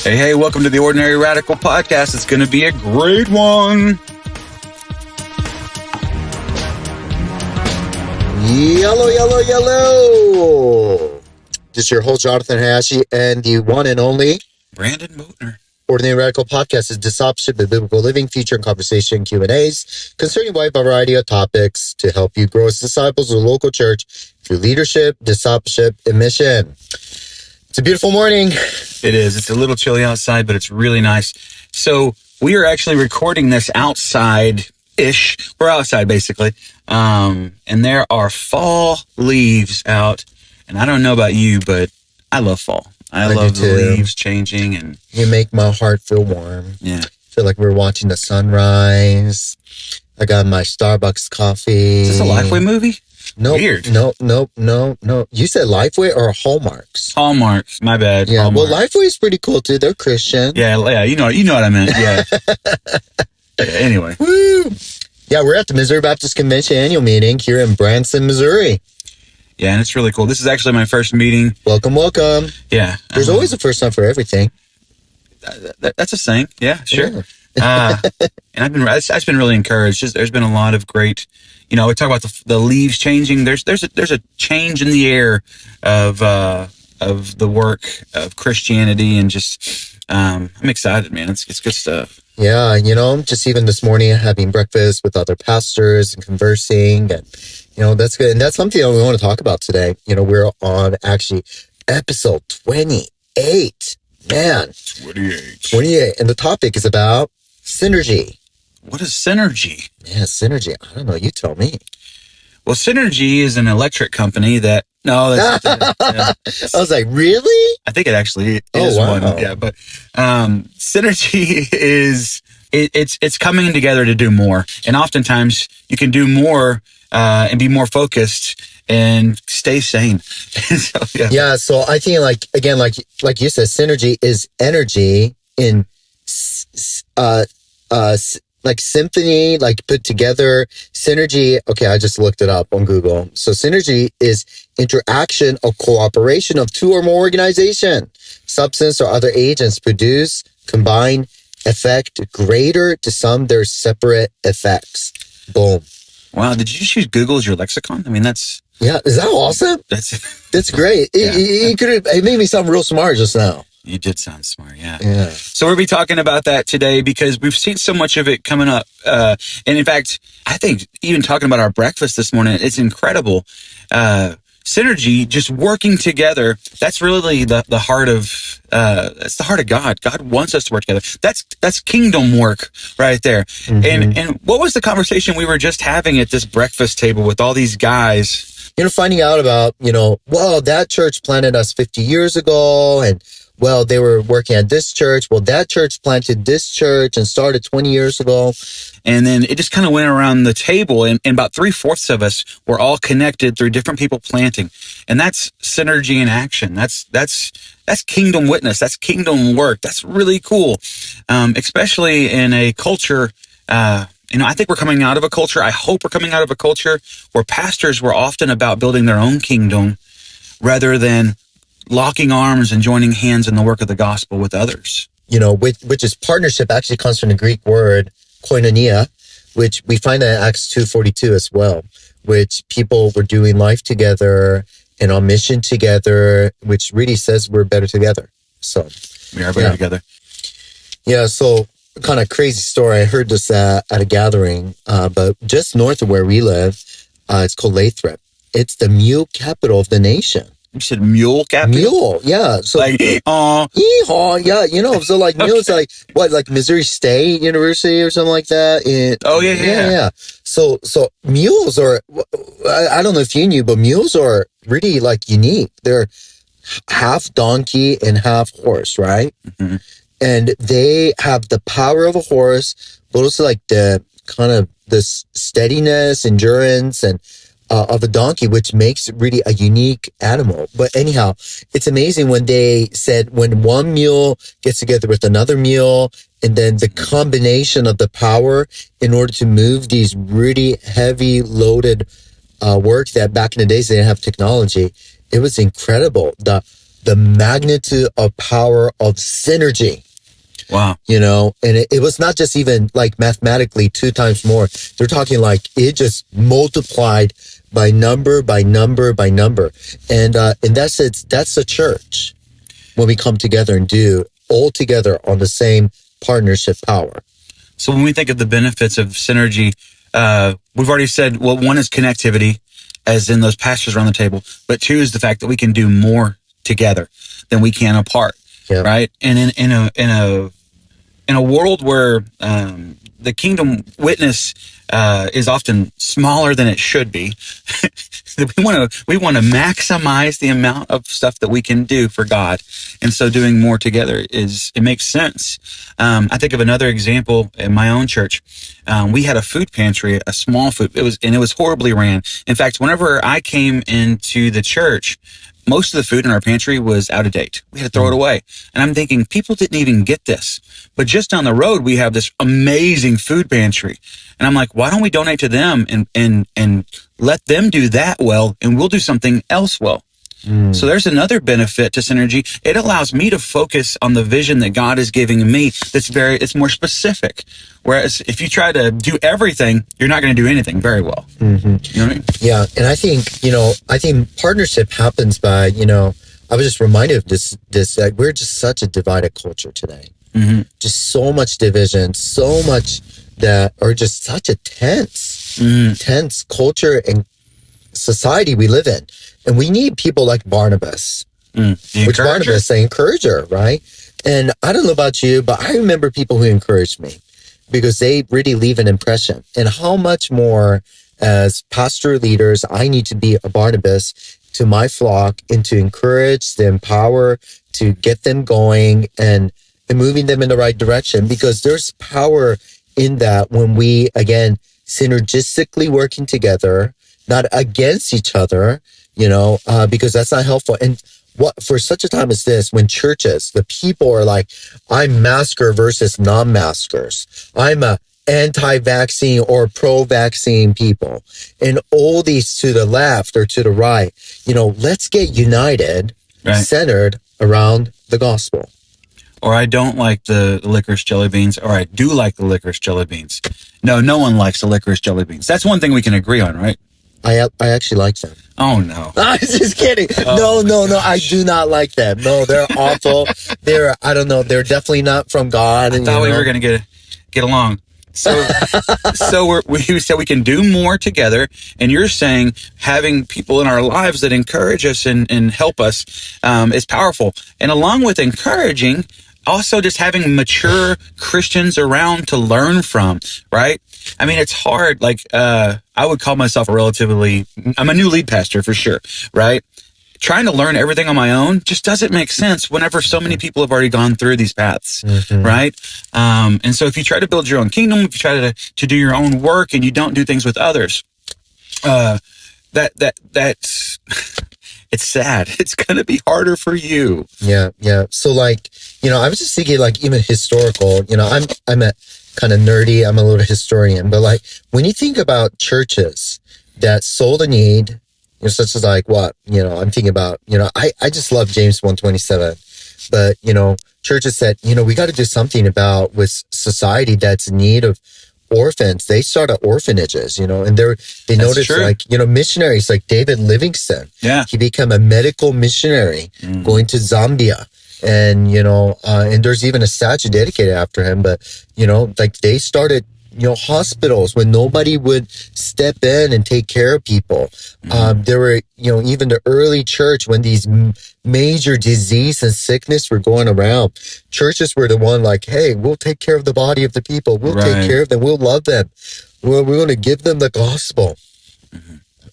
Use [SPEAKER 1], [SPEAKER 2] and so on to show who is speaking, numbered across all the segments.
[SPEAKER 1] Hey, welcome to the Ordinary Radical Podcast. It's going to be a great one.
[SPEAKER 2] Yellow. This is your host, Jonathan Hayashi, and the one and only
[SPEAKER 1] Brandon Boatner.
[SPEAKER 2] Ordinary Radical Podcast is discipleship and biblical living, feature and conversation Q&As concerning a wide variety of topics to help you grow as disciples of the local church through leadership, discipleship, and mission. It's a beautiful morning.
[SPEAKER 1] It is. It's a little chilly outside, but it's really nice. So we are actually recording this outside-ish. We're outside, basically. And there are fall leaves out. And I don't know about you, but I love fall. I love the leaves changing. And
[SPEAKER 2] you make my heart feel warm.
[SPEAKER 1] Yeah.
[SPEAKER 2] Feel like we're watching the sunrise. I got my Starbucks coffee.
[SPEAKER 1] Is this a Lifeway movie?
[SPEAKER 2] Nope.
[SPEAKER 1] Weird.
[SPEAKER 2] No. You said Lifeway or Hallmarks?
[SPEAKER 1] Hallmarks. My bad.
[SPEAKER 2] Yeah.
[SPEAKER 1] Hallmark.
[SPEAKER 2] Well, Lifeway is pretty cool too. They're Christian.
[SPEAKER 1] Yeah. You know what I meant. Yeah. Anyway.
[SPEAKER 2] Woo! Yeah, we're at the Missouri Baptist Convention annual meeting here in Branson, Missouri.
[SPEAKER 1] Yeah, and it's really cool. This is actually my first meeting.
[SPEAKER 2] Welcome.
[SPEAKER 1] Yeah.
[SPEAKER 2] There's always a first time for everything.
[SPEAKER 1] That's a saying. Yeah, sure. Yeah. And I've just been really encouraged. There's been a lot of great, we talk about the leaves changing. There's a change in the air of the work of Christianity, and just I'm excited, man. It's good stuff.
[SPEAKER 2] Yeah, just even this morning having breakfast with other pastors and conversing, and that's good. And that's something that we want to talk about today. We're on actually episode 28. Man. 28. And the topic is about synergy.
[SPEAKER 1] What is synergy?
[SPEAKER 2] Yeah, synergy. I don't know. You tell me.
[SPEAKER 1] Well, Synergy is an electric company that... No, that's...
[SPEAKER 2] I was like, really?
[SPEAKER 1] I think it actually is one. Yeah, but Synergy is... It's coming together to do more. And oftentimes, you can do more and be more focused and stay sane.
[SPEAKER 2] So I think, like you said, synergy is energy in... like symphony, like put together. Synergy, okay, I just looked it up on Google. So synergy is interaction or cooperation of two or more organizations, substance or other agents produce combined effect greater to some their separate effects. Boom.
[SPEAKER 1] Wow, did you just use Google as your lexicon? I mean, that's...
[SPEAKER 2] Yeah, is that awesome? That's great. It made me sound real smart just now.
[SPEAKER 1] You did sound smart, yeah. So we'll be talking about that today because we've seen so much of it coming up. And in fact, I think even talking about our breakfast this morning, it's incredible. Synergy, just working together, that's really the heart of that's the heart of God. God wants us to work together. That's kingdom work right there. Mm-hmm. And what was the conversation we were just having at this breakfast table with all these guys?
[SPEAKER 2] Finding out about, that church planted us 50 years ago, and they were working at this church. Well, that church planted this church and started 20 years ago.
[SPEAKER 1] And then it just kind of went around the table, and about 3/4 of us were all connected through different people planting. And that's synergy in action. That's kingdom witness. That's kingdom work. That's really cool. Especially in a culture, I think we're coming out of a culture. I hope we're coming out of a culture where pastors were often about building their own kingdom rather than locking arms and joining hands in the work of the gospel with others.
[SPEAKER 2] Which is partnership, actually comes from the Greek word koinonia, which we find in Acts 2:42 as well, which people were doing life together and on mission together, which really says we're better together. So
[SPEAKER 1] we are better together.
[SPEAKER 2] Yeah, so kind of crazy story. I heard this at a gathering, but just north of where we live, it's called Lathrop. It's the Mule Capital of the nation.
[SPEAKER 1] You said Mule Capital?
[SPEAKER 2] Mule, yeah. So
[SPEAKER 1] like,
[SPEAKER 2] yeehaw, yeah, so like Mule is like, like Missouri State University or something like that? Yeah. So mules are, I don't know if you knew, but mules are really like unique. They're half donkey and half horse, right? Mm-hmm. And they have the power of a horse, but also like the kind of this steadiness, endurance, and of a donkey, which makes it really a unique animal. But anyhow, it's amazing when they said when one mule gets together with another mule, and then the combination of the power in order to move these really heavy loaded work that back in the days they didn't have technology. It was incredible. The the magnitude of power of synergy.
[SPEAKER 1] Wow.
[SPEAKER 2] You know, and it was not just even like mathematically 2 times more. They're talking like it just multiplied by number, by number, by number. And that's the church when we come together and do all together on the same partnership power.
[SPEAKER 1] So when we think of the benefits of synergy, we've already said, well, one is connectivity, as in those pastors around the table, but 2 is the fact that we can do more together than we can apart. Yeah. Right. And in a world where the kingdom witness is often smaller than it should be, we want to maximize the amount of stuff that we can do for God, and so doing more together it makes sense. I think of another example in my own church. We had a food pantry, a small food. It was horribly ran. In fact, whenever I came into the church, most of the food in our pantry was out of date. We had to throw it away. And I'm thinking, people didn't even get this. But just down the road, we have this amazing food pantry. And I'm like, why don't we donate to them and let them do that well, and we'll do something else well. So there's another benefit to synergy. It allows me to focus on the vision that God is giving me. It's more specific. Whereas if you try to do everything, you're not going to do anything very well. Mm-hmm. You know what I mean?
[SPEAKER 2] Yeah. And I think partnership happens by, I was just reminded of this, like we're just such a divided culture today. Mm-hmm. Just so much division, so much or just such a tense culture and society we live in. And we need people like Barnabas, which Barnabas, the encourager, right? And I don't know about you, but I remember people who encouraged me because they really leave an impression. And how much more as pastor leaders, I need to be a Barnabas to my flock and to encourage, to empower, to get them going and moving them in the right direction, because there's power in that when we, again, synergistically working together, not against each other, because that's not helpful. And for such a time as this, when churches, the people are like, I'm masker versus non-maskers. I'm a anti-vaccine or pro-vaccine people. And all these to the left or to the right, let's get united, centered around the gospel.
[SPEAKER 1] Or I don't like the licorice jelly beans, or I do like the licorice jelly beans. No one likes the licorice jelly beans. That's one thing we can agree on, right?
[SPEAKER 2] I actually like them.
[SPEAKER 1] Oh, no.
[SPEAKER 2] I'm just kidding. Oh, no. I do not like them. No, they're awful. They're definitely not from God.
[SPEAKER 1] I thought we were going to get along. So we said we can do more together. And you're saying having people in our lives that encourage us and help us is powerful. And along with encouraging, also just having mature Christians around to learn from, right? I mean, it's hard. Like, I would call myself I'm a new lead pastor for sure, right? Trying to learn everything on my own just doesn't make sense whenever so many people have already gone through these paths, right? And so if you try to build your own kingdom, if you try to do your own work and you don't do things with others, that's it's sad. It's going to be harder for you.
[SPEAKER 2] Yeah. So I was just thinking even historical, I'm a kind of nerdy. I'm a little historian, but when you think about churches that saw the need, such as I'm thinking about, I just love James 1:27, but, churches said, we got to do something with society that's in need of orphans. They started orphanages, and they noticed missionaries like David Livingstone. Yeah. He became a medical missionary going to Zambia. And, and there's even a statue dedicated after him, but, they started, hospitals when nobody would step in and take care of people. There were, even the early church when these major disease and sickness were going around, churches were the one hey, we'll take care of the body of the people. We'll take care of them. We'll love them. We're going to give them the gospel.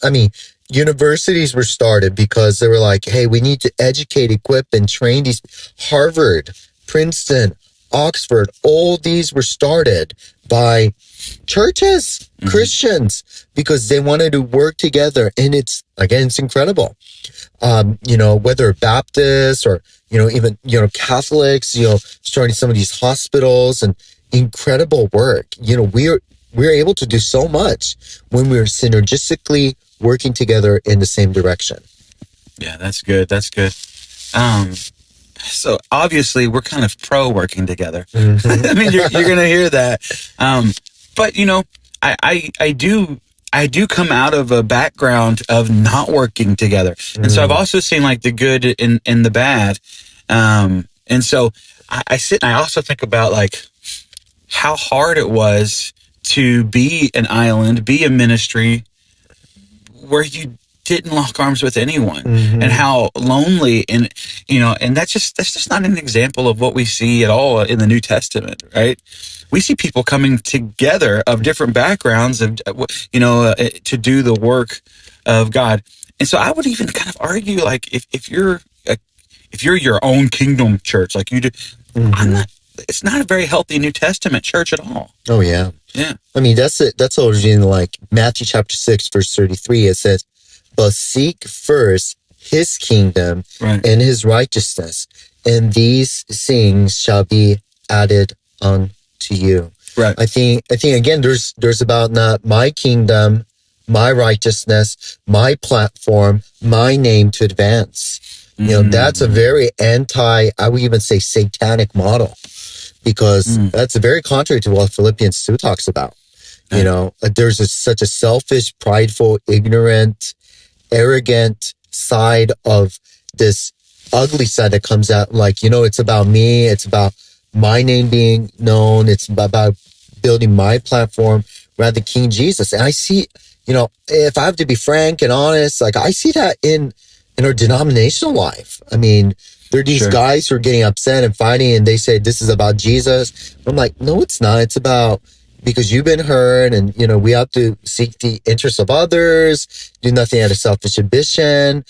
[SPEAKER 2] I mean, universities were started because they were hey, we need to educate, equip, and train these. Harvard, Princeton, Oxford, all these were started by churches, Christians, because they wanted to work together. And it's incredible. Whether Baptists or, even, Catholics, starting some of these hospitals and incredible work. We're able to do so much when we're synergistically working together in the same direction.
[SPEAKER 1] Yeah, that's good. That's good. So obviously we're kind of pro working together.
[SPEAKER 2] Mm-hmm.
[SPEAKER 1] I mean, you're going to hear that. But you know, I do come out of a background of not working together. And so I've also seen like the good and the bad. And so I sit and I also think about like how hard it was to be an island, be a ministry where you didn't lock arms with anyone, and how lonely, and you know, and that's just not an example of what we see at all in the New Testament, right? We see people coming together of different backgrounds of, to do the work of God. And so I would even kind of argue, like, if you're your own kingdom church, like you do, it's not a very healthy New Testament church at all.
[SPEAKER 2] Oh yeah.
[SPEAKER 1] Yeah.
[SPEAKER 2] I mean, that's originally like Matthew chapter 6, verse 33. It says, but seek first his kingdom and his righteousness, and these things shall be added unto you.
[SPEAKER 1] Right.
[SPEAKER 2] I think again, there's about not my kingdom, my righteousness, my platform, my name to advance. You know, that's a very I would even say satanic model, because that's very contrary to what Philippians 2 talks about. You know, there's such a selfish, prideful, ignorant, arrogant side of this ugly side that comes out. Like, you know, it's about me. It's about my name being known. It's about building my platform rather than King Jesus. And I see, you know, if I have to be frank and honest, like I see that in our denominational life. I mean, there are these guys who are getting upset and fighting, and they say this is about Jesus. I'm like, no, it's not. It's about, because you've been hurt, and you know, we have to seek the interests of others, do nothing out of selfish ambition.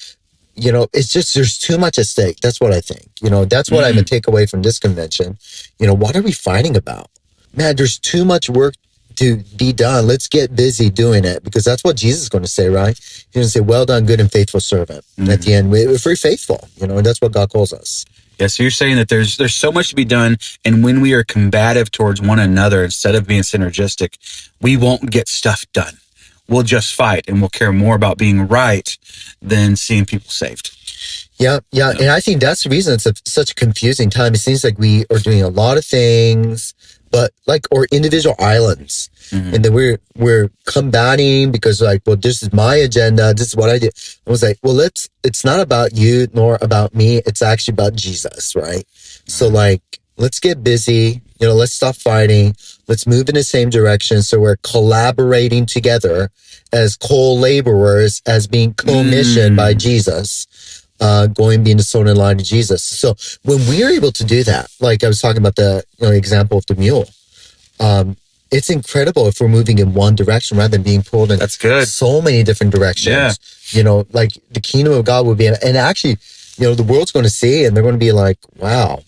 [SPEAKER 2] You know, it's just, there's too much at stake. That's what I think. You know, that's what I'm gonna take away from this convention. You know, what are we fighting about? Man, there's too much work to be done. Let's get busy doing it, because that's what Jesus is going to say, right? He's going to say, well done, good and faithful servant. At the end, if we're faithful, you know, and that's what God calls us.
[SPEAKER 1] Yeah, so you're saying that there's so much to be done, and when we are combative towards one another instead of being synergistic, we won't get stuff done. We'll just fight, and we'll care more about being right than seeing people saved.
[SPEAKER 2] Yeah. And I think that's the reason it's such a confusing time. It seems like we are doing a lot of things, but like, or individual islands. And then we're combating because like, well, this is my agenda. This is what I do. I was like, well, it's not about you nor about me. It's actually about Jesus, right? So like, let's get busy. You know, let's stop fighting. Let's move in the same direction. So we're collaborating together as co-laborers, as being commissioned by Jesus, going being the soul and line of Jesus. So when we're able to do that, like I was talking about the example of the mule, it's incredible if we're moving in one direction rather than being pulled in so many different directions. Yeah. You know, like the kingdom of God would be, and actually, you know, the world's going to see it and they're going to be like, wow.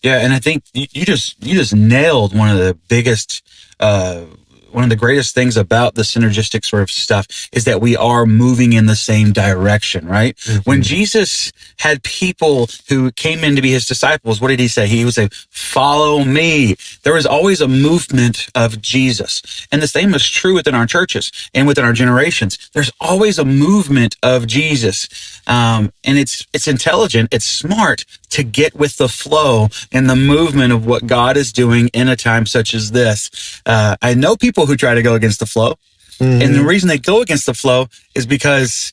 [SPEAKER 1] Yeah, and I think you just nailed one of the biggest, one of the greatest things about the synergistic sort of stuff is that we are moving in the same direction, right? When Jesus had people who came in to be his disciples, what did he say? He would say, follow me. There was always a movement of Jesus. And the same is true within our churches and within our generations. There's always a movement of Jesus. And it's intelligent, it's smart to get with the flow and the movement of what God is doing in a time such as this. I know people who try to go against the flow. And the reason they go against the flow is because,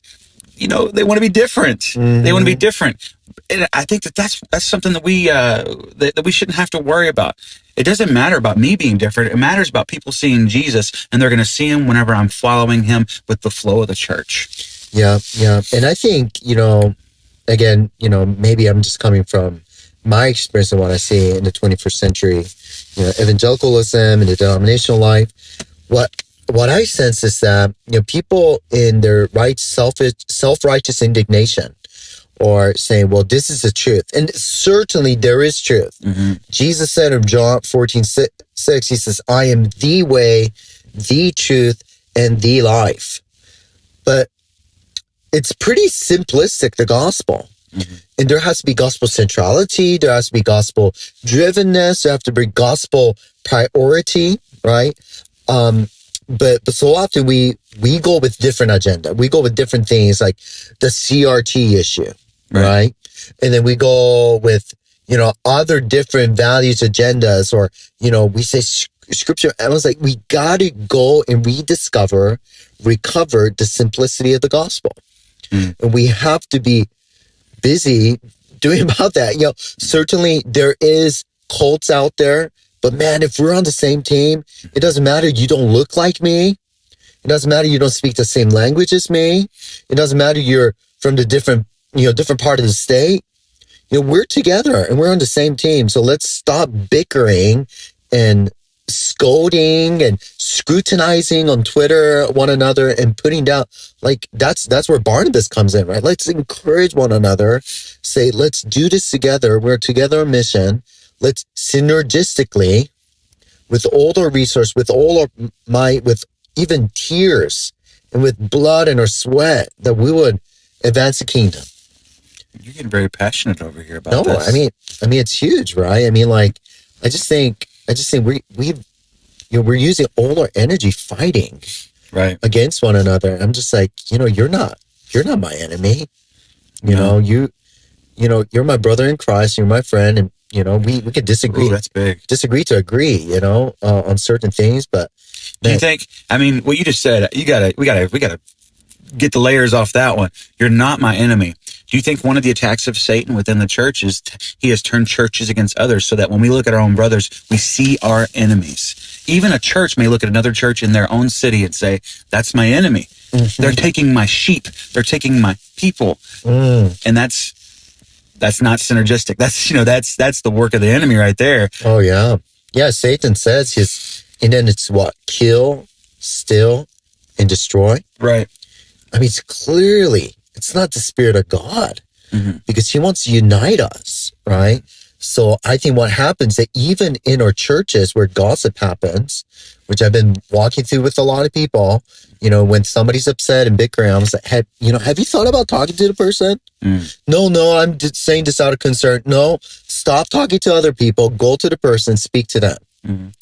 [SPEAKER 1] you know, they want to be different. They want to be different. And I think that's something that we shouldn't have to worry about. It doesn't matter about me being different. It matters about people seeing Jesus, and they're going to see him whenever I'm following him with the flow of the church.
[SPEAKER 2] Yeah. And I think, you know, again, you know, maybe I'm just coming from my experience and what I see in the 21st century, you know, evangelicalism and the denominational life. What I sense is that, you know, people in their self-righteous indignation or saying, well, this is the truth. And certainly there is truth. Jesus said in John 14:6, he says, I am the way, the truth, and the life. But it's pretty simplistic, the gospel. And there has to be gospel centrality. There has to be gospel drivenness. There have to be gospel priority, right? But so often we go with different agenda. We go with different things, like the CRT issue, right? And then we go with, other different values, agendas, or, we say scripture. I was like, we got to go and recover the simplicity of the gospel. And we have to be busy doing about that. Certainly there is cults out there, but man, if we're on the same team, it doesn't matter. You don't look like me. It doesn't matter. You don't speak the same language as me. It doesn't matter. You're from the different part of the state. We're together and we're on the same team. So let's stop bickering and scolding and scrutinizing on Twitter one another and putting down, like, that's where Barnabas comes in, right? Let's encourage one another. Say, let's do this together. We're together on mission. Let's synergistically, with all our resource, with all our might, with even tears and with blood and our sweat, that we would advance the kingdom.
[SPEAKER 1] You're getting very passionate over here about this.
[SPEAKER 2] No, I mean, it's huge, right? I mean, like, I just think we're using all our energy fighting against one another. I'm just like, you're not my enemy. You're my brother in Christ. You're my friend, and we could disagree.
[SPEAKER 1] Ooh, that's big.
[SPEAKER 2] Disagree to agree. On certain things, but
[SPEAKER 1] do you think? I mean, what you just said, we gotta get the layers off that one. You're not my enemy. Do you think one of the attacks of Satan within the church is he has turned churches against others, so that when we look at our own brothers, we see our enemies? Even a church may look at another church in their own city and say, that's my enemy. Mm-hmm. They're taking my sheep. They're taking my people. And that's not synergistic. That's the work of the enemy right there.
[SPEAKER 2] Oh, yeah. Yeah, Satan says it's what? Kill, steal, and destroy.
[SPEAKER 1] Right.
[SPEAKER 2] I mean, it's not the Spirit of God, because he wants to unite us, right? So I think what happens that even in our churches where gossip happens, which I've been walking through with a lot of people, when somebody's upset and bickering, I was like, have you thought about talking to the person? No, I'm just saying this out of concern. No, stop talking to other people. Go to the person, speak to them, and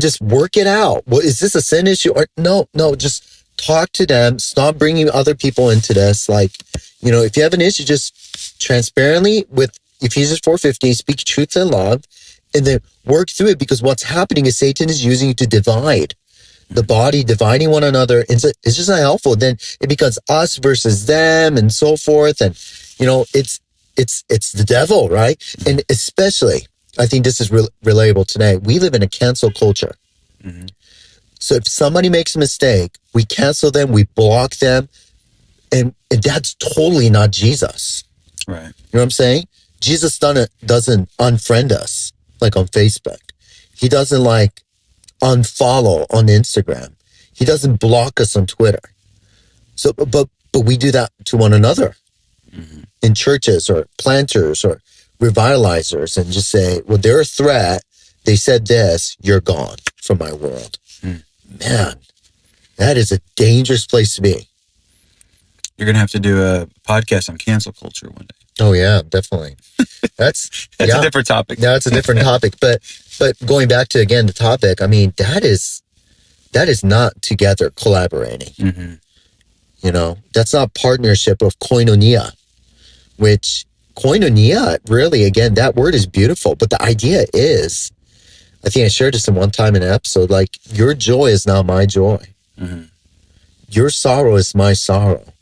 [SPEAKER 2] just work it out. Well, is this a sin issue? Or no, just talk to them. Stop bringing other people into this. Like, if you have an issue, just transparently with Ephesians 4:15, speak truth and love, and then work through it, because what's happening is Satan is using it to divide the body, dividing one another. It's just not helpful. Then it becomes us versus them and so forth. And, it's the devil, right? And especially, I think this is relatable today. We live in a cancel culture. So if somebody makes a mistake, we cancel them, we block them, and that's totally not Jesus.
[SPEAKER 1] Right.
[SPEAKER 2] You know what I'm saying? Jesus doesn't unfriend us like on Facebook. He doesn't unfollow on Instagram. He doesn't block us on Twitter. So, but we do that to one another in churches or planters or revitalizers, and just say, well, they're a threat. They said this, you're gone from my world. Man, that is a dangerous place to be.
[SPEAKER 1] You're going to have to do a podcast on cancel culture one day.
[SPEAKER 2] Oh, yeah, definitely. That's
[SPEAKER 1] a different topic.
[SPEAKER 2] That's a different topic. But going back to, again, the topic, I mean, that is not together collaborating. That's not partnership of koinonia, which koinonia, really, again, that word is beautiful. But the idea is, I think I shared this in one time in an episode, like, your joy is now my joy. Your sorrow is my sorrow.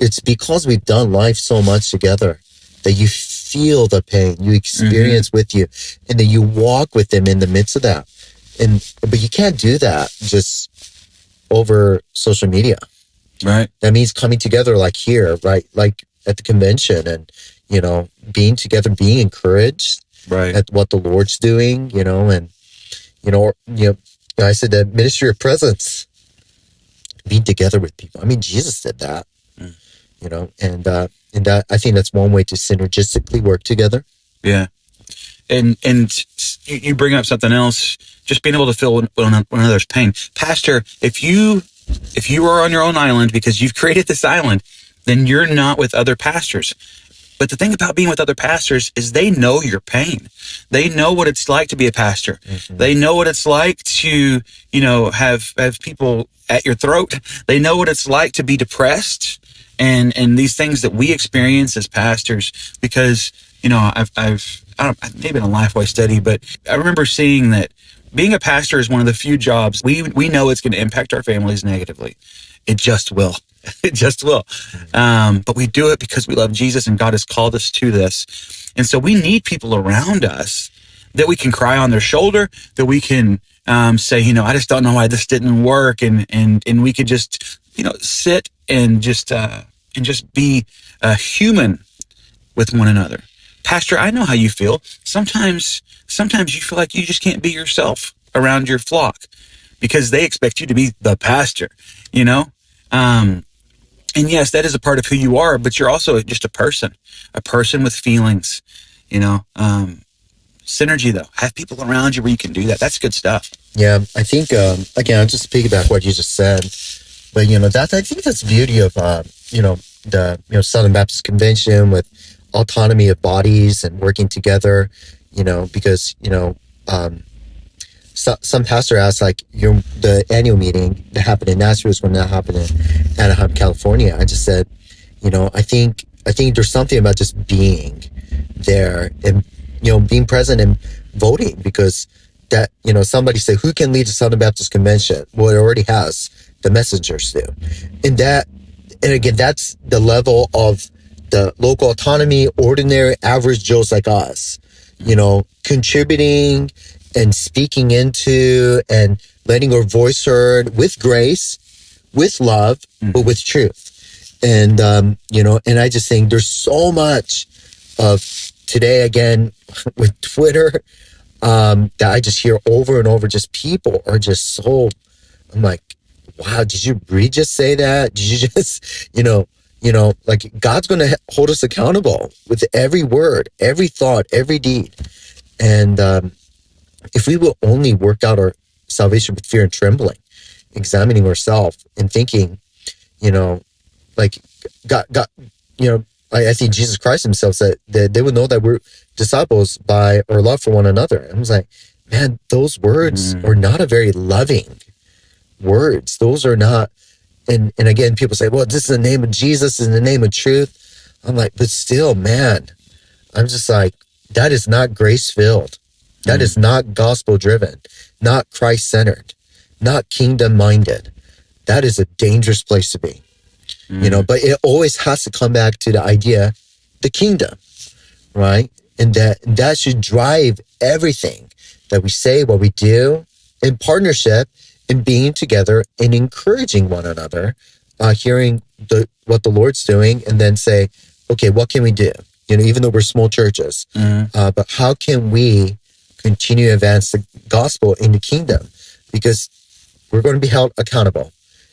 [SPEAKER 2] It's because we've done life so much together that you feel the pain, you experience with you, and then you walk with them in the midst of that. But you can't do that just over social media.
[SPEAKER 1] Right.
[SPEAKER 2] That means coming together like here, right? Like at the convention, and, being together, being encouraged at what the Lord's doing, and, I said that ministry of presence, being together with people. I mean, Jesus did that, and that, I think that's one way to synergistically work together.
[SPEAKER 1] Yeah. And you bring up something else, just being able to feel one another's pain. Pastor, if you are on your own island because you've created this island, then you're not with other pastors. But the thing about being with other pastors is they know your pain. They know what it's like to be a pastor. They know what it's like to, have people at your throat. They know what it's like to be depressed and these things that we experience as pastors, because, you know, I've maybe in a Lifeway study, but I remember seeing that being a pastor is one of the few jobs we know it's going to impact our families negatively. It just will. It just will. But we do it because we love Jesus and God has called us to this. And so we need people around us that we can cry on their shoulder, that we can say, you know, I just don't know why this didn't work. And we could just, you know, sit and just be human with one another. Pastor, I know how you feel. Sometimes you feel like you just can't be yourself around your flock because they expect you to be the pastor, you know? And yes, that is a part of who you are, but you're also just a person with feelings, you know? Synergy though, have people around you where you can do that. That's good stuff.
[SPEAKER 2] Yeah. I think, again, I'll just piggyback what you just said, but you know, I think that's the beauty of, you know, the, you know, Southern Baptist Convention with autonomy of bodies and working together, you know, because, you know, some pastor asked, like, the annual meeting that happened in Nashville is when that happened in Anaheim, California. I just said, you know, I think there's something about just being there and, you know, being present and voting, because that, you know, somebody said, who can lead the Southern Baptist Convention? Well, it already has. The messengers do. And again, that's the level of the local autonomy, ordinary average Joes like us, you know, contributing and speaking into and letting our voice heard with grace, with love, but with truth. And, you know, and I just think there's so much of today, again, with Twitter, that I just hear over and over, just people are just so, I'm like, wow, did you really just say that? Did you just, you know, like God's going to hold us accountable with every word, every thought, every deed. And if we will only work out our salvation with fear and trembling, examining ourselves and thinking, you know, like God, you know, I think Jesus Christ himself said that they would know that we're disciples by our love for one another. I was like, man, those words are not a very loving words. Those are not. And again, people say, well, this is the name of Jesus, in the name of truth. I'm like, but still, man, I'm just like, that is not grace-filled. That is not gospel-driven, not Christ-centered, not kingdom-minded. That is a dangerous place to be, you know, but it always has to come back to the idea, the kingdom, right? And that should drive everything that we say, what we do in partnership, and being together and encouraging one another, hearing what the Lord's doing, and then say, okay, what can we do? You know, even though we're small churches, but how can we continue to advance the gospel in the kingdom? Because we're going to be held accountable.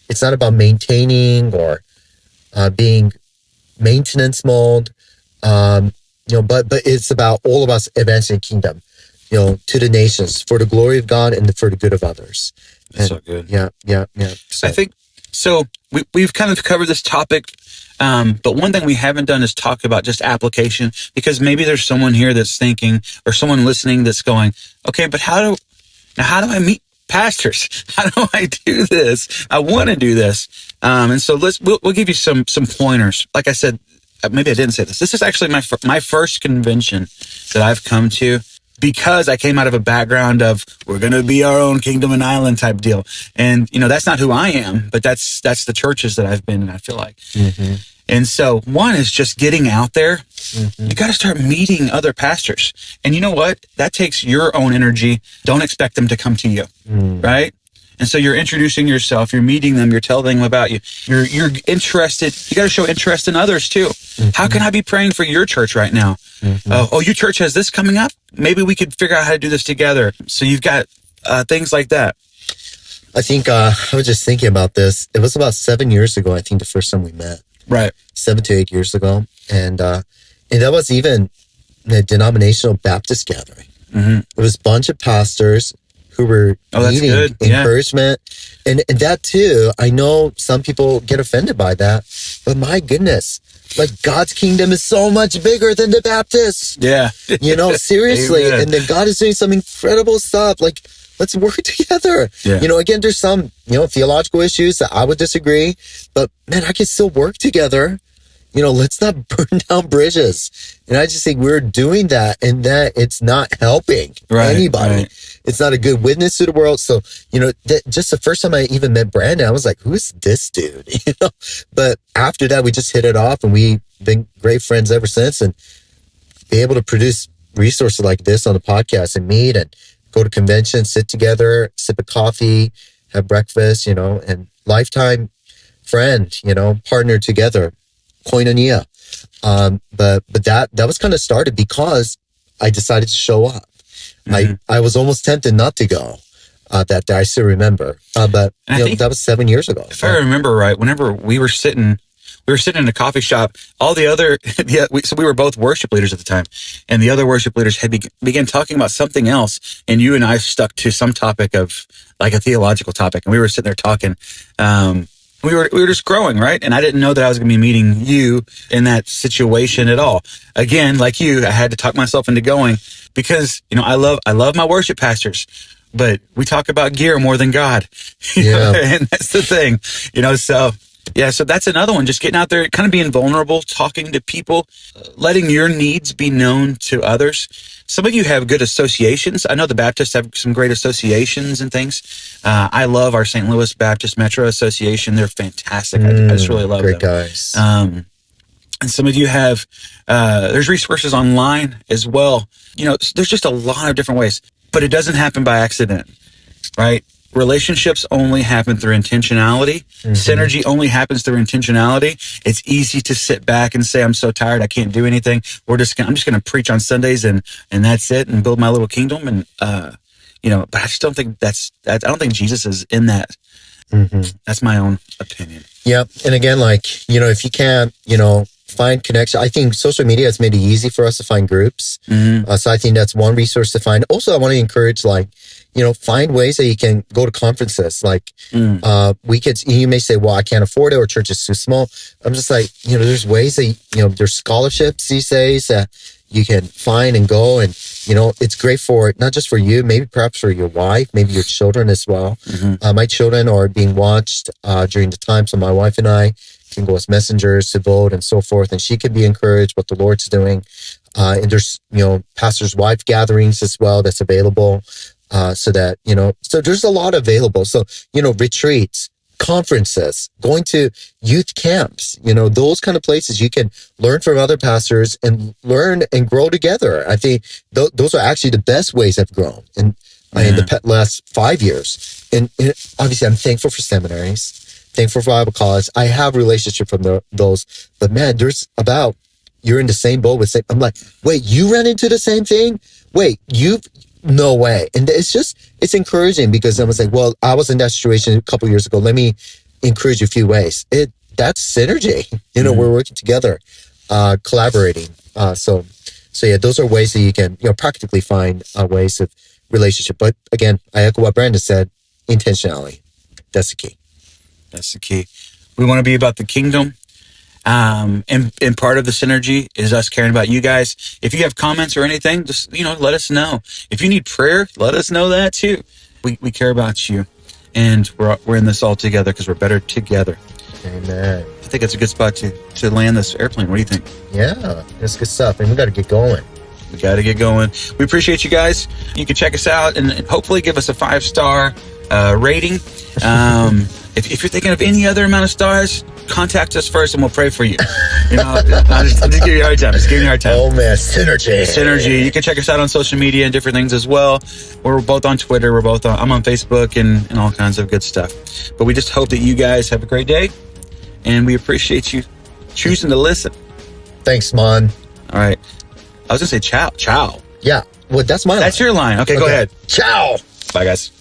[SPEAKER 2] It's not about maintaining or being maintenance mode, you know, but it's about all of us advancing the kingdom, you know, to the nations for the glory of God and for the good of others.
[SPEAKER 1] That's so good.
[SPEAKER 2] Yeah.
[SPEAKER 1] So I think, so we've kind of covered this topic, but one thing we haven't done is talk about just application, because maybe there's someone here that's thinking, or someone listening that's going, okay, but how do I meet pastors? How do I do this? I want to do this. And so we'll give you some pointers. Like I said, maybe I didn't say this. This is actually my first convention that I've come to, because I came out of a background of, we're going to be our own kingdom and island type deal. And, you know, that's not who I am, but that's the churches that I've been in, I feel like. And so one is just getting out there. You got to start meeting other pastors. And you know what? That takes your own energy. Don't expect them to come to you, right? And so you're introducing yourself, you're meeting them, you're telling them about you. You're interested. You got to show interest in others too. How can I be praying for your church right now? Oh, your church has this coming up? Maybe we could figure out how to do this together. So you've got things like that.
[SPEAKER 2] I think I was just thinking about this. It was about 7 years ago, I think, the first time we met.
[SPEAKER 1] Right.
[SPEAKER 2] 7 to 8 years ago. And that was even a denominational Baptist gathering. It was a bunch of pastors who were needing encouragement. And that too, I know some people get offended by that, but my goodness, like God's kingdom is so much bigger than the Baptists.
[SPEAKER 1] Yeah.
[SPEAKER 2] You know, seriously. And then God is doing some incredible stuff. Like, let's work together.
[SPEAKER 1] Yeah.
[SPEAKER 2] Again, there's some, theological issues that I would disagree, but man, I can still work together. Let's not burn down bridges. And I just think we're doing that and that it's not helping anybody. Right. It's not a good witness to the world. So, just the first time I even met Brandon, I was like, who's this dude? But after that, we just hit it off and we've been great friends ever since, and be able to produce resources like this on the podcast and meet and go to conventions, sit together, sip a coffee, have breakfast, and lifetime friend, partner together. Koinonia. But that was kind of started because I decided to show up. Mm-hmm. I was almost tempted not to go that day. I still remember. But that was 7 years ago.
[SPEAKER 1] If I remember right, whenever we were sitting in a coffee shop, all the other, so we were both worship leaders at the time, and the other worship leaders had began talking about something else, and you and I stuck to some topic of like a theological topic, and we were sitting there talking. We were just growing, right? And I didn't know that I was going to be meeting you in that situation at all. Again, like you, I had to talk myself into going because, I love my worship pastors, but we talk about gear more than God. And that's the thing, so that's another one. Just getting out there, kind of being vulnerable, talking to people, letting your needs be known to others. Some of you have good associations. I know the Baptists have some great associations and things. I love our St. Louis Baptist Metro Association. They're fantastic. I just really love
[SPEAKER 2] great
[SPEAKER 1] them.
[SPEAKER 2] Guys.
[SPEAKER 1] And some of you have, there's resources online as well. There's just a lot of different ways, but it doesn't happen by accident, right? Relationships only happen through intentionality. Mm-hmm. Synergy only happens through intentionality. It's easy to sit back and say, I'm so tired, I can't do anything. I'm just going to preach on Sundays and that's it, and build my little kingdom. And, but I just don't think I don't think Jesus is in that. Mm-hmm. That's my own opinion.
[SPEAKER 2] Yep. And again, if you can't, find connection, I think social media has made it easy for us to find groups. Mm-hmm. So I think that's one resource to find. Also, I want to encourage, find ways that you can go to conferences. You may say, well, I can't afford it, or church is too small. I'm just like, there's ways that, there's scholarships these days that you can find and go. And, it's great for, not just for you, maybe perhaps for your wife, maybe your children as well. Mm-hmm. My children are being watched during the time. So my wife and I can go as messengers to vote and so forth. And she can be encouraged what the Lord's doing. And there's, pastor's wife gatherings as well that's available. So that, so there's a lot available. So, retreats, conferences, going to youth camps, those kind of places you can learn from other pastors and learn and grow together. I think those are actually the best ways I've grown in the last 5 years. And obviously I'm thankful for seminaries, thankful for Bible college. I have relationship from those, but man, you're in the same boat with, I'm like, wait, you ran into the same thing? Wait, no way. And it's encouraging because I was like, well, I was in that situation a couple years ago. Let me encourage you a few ways. That's synergy. We're working together, collaborating. So yeah, those are ways that you can, practically find ways of relationship. But again, I echo what Brandon said, intentionality. That's the key.
[SPEAKER 1] That's the key. We want to be about the kingdom. And part of the synergy is us caring about you guys. If you have comments or anything, just, let us know. If you need prayer, let us know that too. We care about you, and we're in this all together because we're better together.
[SPEAKER 2] Amen.
[SPEAKER 1] I think it's a good spot to land this airplane. What do you think?
[SPEAKER 2] Yeah, that's good stuff. And we got to get going.
[SPEAKER 1] We appreciate you guys. You can check us out and hopefully give us a 5-star rating. If you're thinking of any other amount of stars, contact us first and we'll pray for you. I'm just giving you a hard time.
[SPEAKER 2] Oh man, synergy.
[SPEAKER 1] You can check us out on social media and different things as well. We're both on Twitter. I'm on Facebook and all kinds of good stuff. But we just hope that you guys have a great day, and we appreciate you choosing to listen.
[SPEAKER 2] Thanks, man.
[SPEAKER 1] All right. I was going to say ciao.
[SPEAKER 2] Yeah. Well, that's my line.
[SPEAKER 1] That's your line. Okay, go ahead.
[SPEAKER 2] Ciao.
[SPEAKER 1] Bye, guys.